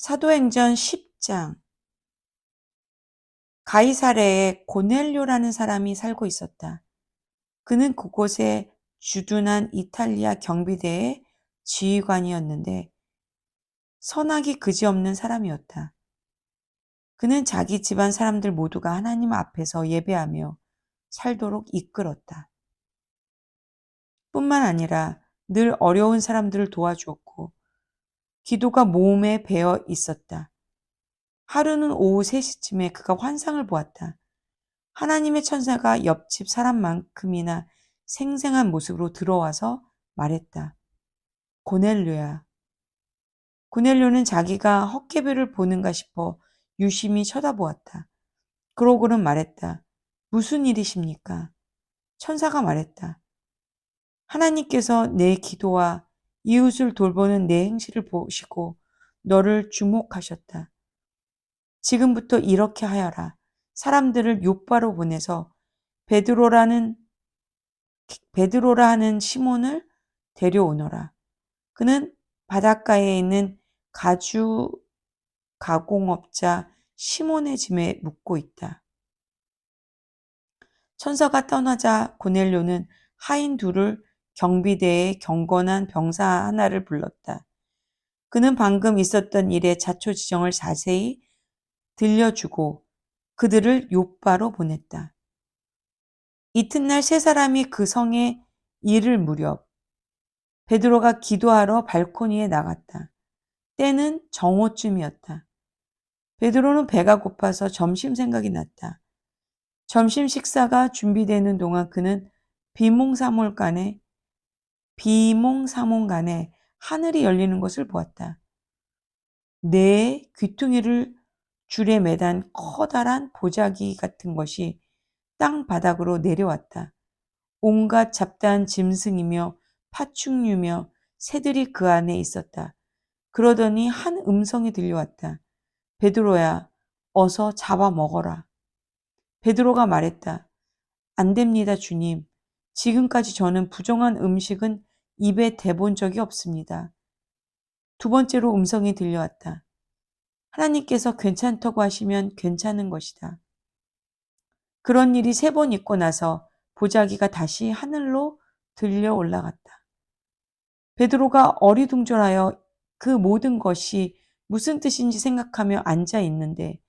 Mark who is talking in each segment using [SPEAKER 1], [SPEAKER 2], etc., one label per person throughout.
[SPEAKER 1] 사도행전 10장. 가이사랴에 고넬료라는 사람이 살고 있었다. 그는 그곳에 주둔한 이탈리아 경비대의 지휘관이었는데 선악이 그지없는 사람이었다. 그는 자기 집안 사람들 모두가 하나님 앞에서 예배하며 살도록 이끌었다. 뿐만 아니라 늘 어려운 사람들을 도와주었고 기도가 몸에 배어 있었다. 하루는 오후 3시쯤에 그가 환상을 보았다. 하나님의 천사가 옆집 사람만큼이나 생생한 모습으로 들어와서 말했다. 고넬료야. 고넬료는 자기가 헛개비를 보는가 싶어 유심히 쳐다보았다. 그러고는 말했다. 무슨 일이십니까? 천사가 말했다. 하나님께서 내 기도와 이웃을 돌보는 내 행실을 보시고 너를 주목하셨다. 지금부터 이렇게 하여라. 사람들을 요바로 보내서 베드로라 하는 시몬을 데려오너라. 그는 바닷가에 있는 가주 가공업자 시몬의 집에 묵고 있다. 천사가 떠나자 고넬료는 하인 둘을 경비대에 경건한 병사 하나를 불렀다. 그는 방금 있었던 일의 자초지정을 자세히 들려주고 그들을 요바로 보냈다. 이튿날 세 사람이 그 성에 이를 무렵 베드로가 기도하러 발코니에 나갔다. 때는 정오쯤이었다. 베드로는 배가 고파서 점심 생각이 났다. 점심 식사가 준비되는 동안 그는 비몽사몽간에 하늘이 열리는 것을 보았다. 네 귀퉁이를 줄에 매단 커다란 보자기 같은 것이 땅 바닥으로 내려왔다. 온갖 잡다한 짐승이며 파충류며 새들이 그 안에 있었다. 그러더니 한 음성이 들려왔다. 베드로야, 어서 잡아먹어라. 베드로가 말했다. 안 됩니다, 주님. 지금까지 저는 부정한 음식은 입에 대본 적이 없습니다. 두 번째로 음성이 들려왔다. 하나님께서 괜찮다고 하시면 괜찮은 것이다. 그런 일이 3번 있고 나서 보자기가 다시 하늘로 들려 올라갔다. 베드로가 어리둥절하여 그 모든 것이 무슨 뜻인지 생각하며 앉아 있는데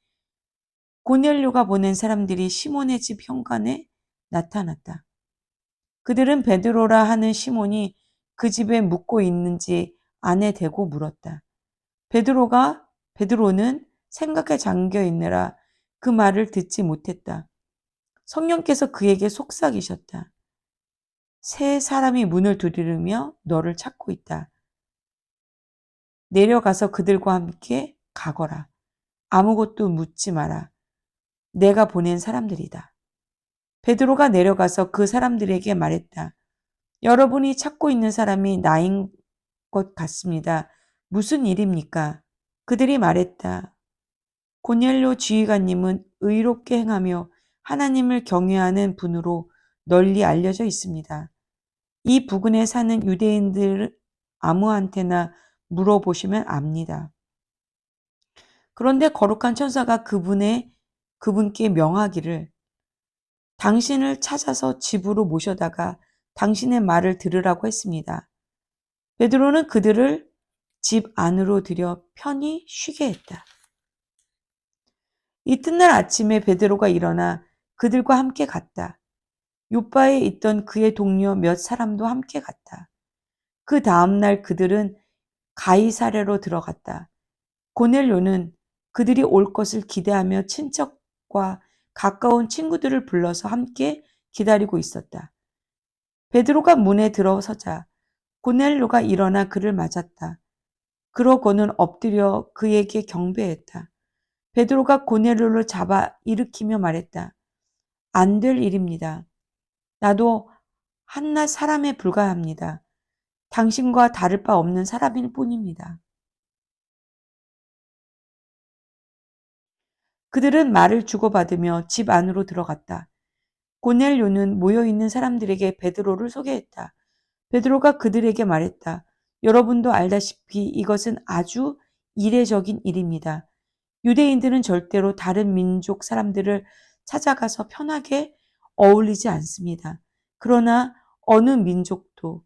[SPEAKER 1] 고넬료가 보낸 사람들이 시몬의 집 현관에 나타났다. 그들은 베드로라 하는 시몬이 그 집에 묵고 있는지 안에 대고 물었다. 베드로는 생각에 잠겨 있느라 그 말을 듣지 못했다. 성령께서 그에게 속삭이셨다. 세 사람이 문을 두드리며 너를 찾고 있다. 내려가서 그들과 함께 가거라. 아무것도 묻지 마라. 내가 보낸 사람들이다. 베드로가 내려가서 그 사람들에게 말했다. 여러분이 찾고 있는 사람이 나인 것 같습니다. 무슨 일입니까? 그들이 말했다. 고넬료 지휘관님은 의롭게 행하며 하나님을 경외하는 분으로 널리 알려져 있습니다. 이 부근에 사는 유대인들 아무한테나 물어보시면 압니다. 그런데 거룩한 천사가 그분께 명하기를 당신을 찾아서 집으로 모셔다가 당신의 말을 들으라고 했습니다. 베드로는 그들을 집 안으로 들여 편히 쉬게 했다. 이튿날 아침에 베드로가 일어나 그들과 함께 갔다. 요바에 있던 그의 동료 몇 사람도 함께 갔다. 그 다음날 그들은 가이사랴로 들어갔다. 고넬료는 그들이 올 것을 기대하며 친척과 가까운 친구들을 불러서 함께 기다리고 있었다. 베드로가 문에 들어서자 고넬료가 일어나 그를 맞았다. 그러고는 엎드려 그에게 경배했다. 베드로가 고넬료를 잡아 일으키며 말했다. 안 될 일입니다. 나도 한낱 사람에 불과합니다. 당신과 다를 바 없는 사람일 뿐입니다. 그들은 말을 주고받으며 집 안으로 들어갔다. 고넬료는 모여있는 사람들에게 베드로를 소개했다. 베드로가 그들에게 말했다. 여러분도 알다시피 이것은 아주 이례적인 일입니다. 유대인들은 절대로 다른 민족 사람들을 찾아가서 편하게 어울리지 않습니다. 그러나 어느 민족도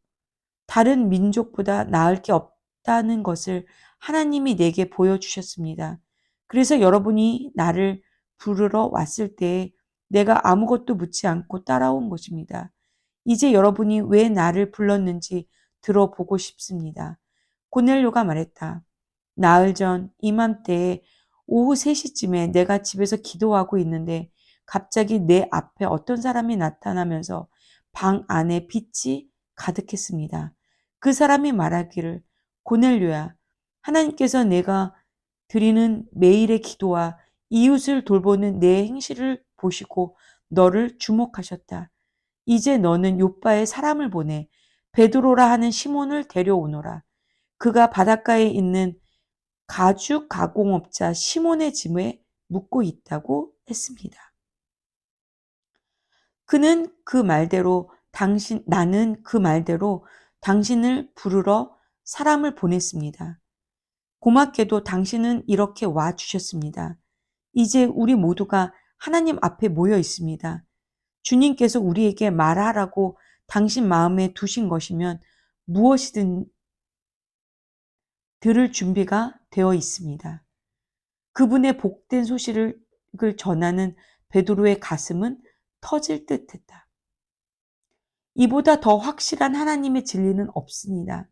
[SPEAKER 1] 다른 민족보다 나을 게 없다는 것을 하나님이 내게 보여주셨습니다. 그래서 여러분이 나를 부르러 왔을 때 내가 아무것도 묻지 않고 따라온 것입니다. 이제 여러분이 왜 나를 불렀는지 들어보고 싶습니다. 고넬료가 말했다. 나흘 전 이맘때에 오후 3시쯤에 내가 집에서 기도하고 있는데 갑자기 내 앞에 어떤 사람이 나타나면서 방 안에 빛이 가득했습니다. 그 사람이 말하기를 고넬료야, 하나님께서 내가 드리는 매일의 기도와 이웃을 돌보는 내 행실을 보시고 너를 주목하셨다. 이제 너는 요빠에 사람을 보내 베드로라 하는 시몬을 데려오너라. 그가 바닷가에 있는 가죽 가공업자 시몬의 짐에 묻고 있다고 했습니다. 나는 그 말대로 당신을 부르러 사람을 보냈습니다. 고맙게도 당신은 이렇게 와 주셨습니다. 이제 우리 모두가 하나님 앞에 모여 있습니다. 주님께서 우리에게 말하라고 당신 마음에 두신 것이면 무엇이든 들을 준비가 되어 있습니다. 그분의 복된 소식을 전하는 베드로의 가슴은 터질 듯했다. 이보다 더 확실한 하나님의 진리는 없습니다.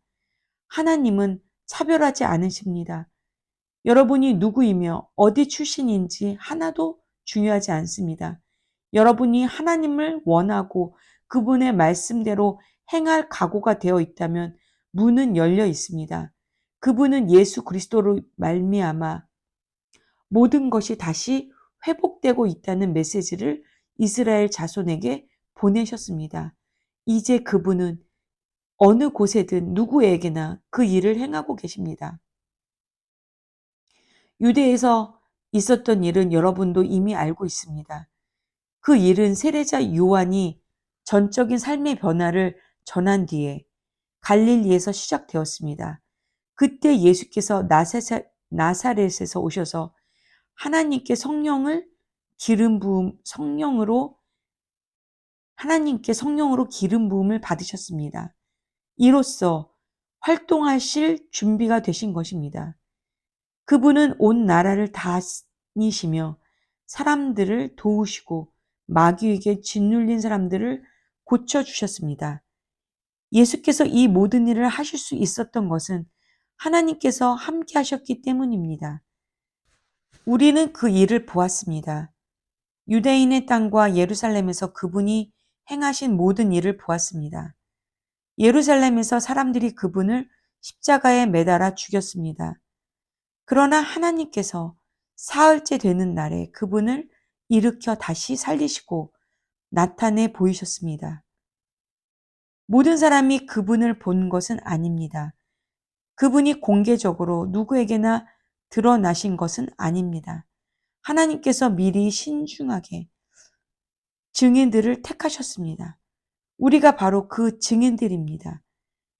[SPEAKER 1] 하나님은 차별하지 않으십니다. 여러분이 누구이며 어디 출신인지 하나도 중요하지 않습니다. 여러분이 하나님을 원하고 그분의 말씀대로 행할 각오가 되어 있다면 문은 열려 있습니다. 그분은 예수 그리스도로 말미암아 모든 것이 다시 회복되고 있다는 메시지를 이스라엘 자손에게 보내셨습니다. 이제 그분은 어느 곳에든 누구에게나 그 일을 행하고 계십니다. 유대에서 있었던 일은 여러분도 이미 알고 있습니다. 그 일은 세례자 요한이 전적인 삶의 변화를 전한 뒤에 갈릴리에서 시작되었습니다. 그때 예수께서 나사렛에서 오셔서 하나님께 성령으로 기름 부음을 받으셨습니다. 이로써 활동하실 준비가 되신 것입니다. 그분은 온 나라를 다니시며 사람들을 도우시고 마귀에게 짓눌린 사람들을 고쳐주셨습니다. 예수께서 이 모든 일을 하실 수 있었던 것은 하나님께서 함께 하셨기 때문입니다. 우리는 그 일을 보았습니다. 유대인의 땅과 예루살렘에서 그분이 행하신 모든 일을 보았습니다. 예루살렘에서 사람들이 그분을 십자가에 매달아 죽였습니다. 그러나 하나님께서 사흘째 되는 날에 그분을 일으켜 다시 살리시고 나타내 보이셨습니다. 모든 사람이 그분을 본 것은 아닙니다. 그분이 공개적으로 누구에게나 드러나신 것은 아닙니다. 하나님께서 미리 신중하게 증인들을 택하셨습니다. 우리가 바로 그 증인들입니다.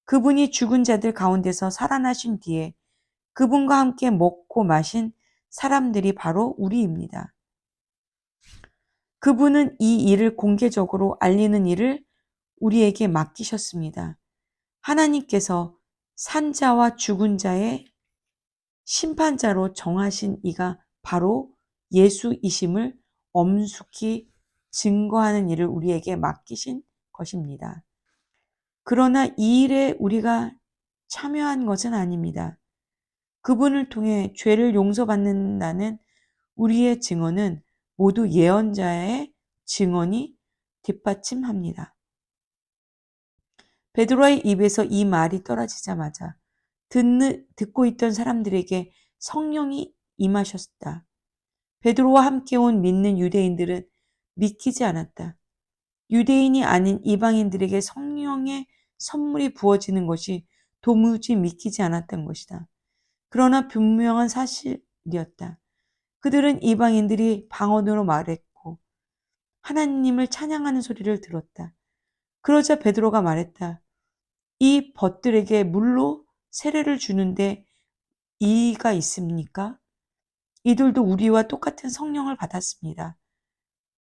[SPEAKER 1] 그분이 죽은 자들 가운데서 살아나신 뒤에 그분과 함께 먹고 마신 사람들이 바로 우리입니다. 그분은 이 일을 공개적으로 알리는 일을 우리에게 맡기셨습니다. 하나님께서 산자와 죽은 자의 심판자로 정하신 이가 바로 예수이심을 엄숙히 증거하는 일을 우리에게 맡기신 것입니다. 그러나 이 일에 우리가 참여한 것은 아닙니다. 그분을 통해 죄를 용서받는다는 우리의 증언은 모두 예언자의 증언이 뒷받침합니다. 베드로의 입에서 이 말이 떨어지자마자 듣고 있던 사람들에게 성령이 임하셨다. 베드로와 함께 온 믿는 유대인들은 믿기지 않았다. 유대인이 아닌 이방인들에게 성령의 선물이 부어지는 것이 도무지 믿기지 않았던 것이다. 그러나 분명한 사실이었다. 그들은 이방인들이 방언으로 말했고 하나님을 찬양하는 소리를 들었다. 그러자 베드로가 말했다. 이 벗들에게 물로 세례를 주는데 이의가 있습니까? 이들도 우리와 똑같은 성령을 받았습니다.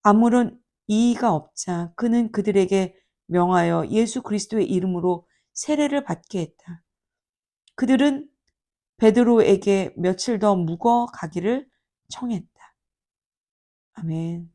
[SPEAKER 1] 아무런 이의가 없자 그는 그들에게 명하여 예수 그리스도의 이름으로 세례를 받게 했다. 그들은 베드로에게 며칠 더 묵어 가기를 청했다. 아멘.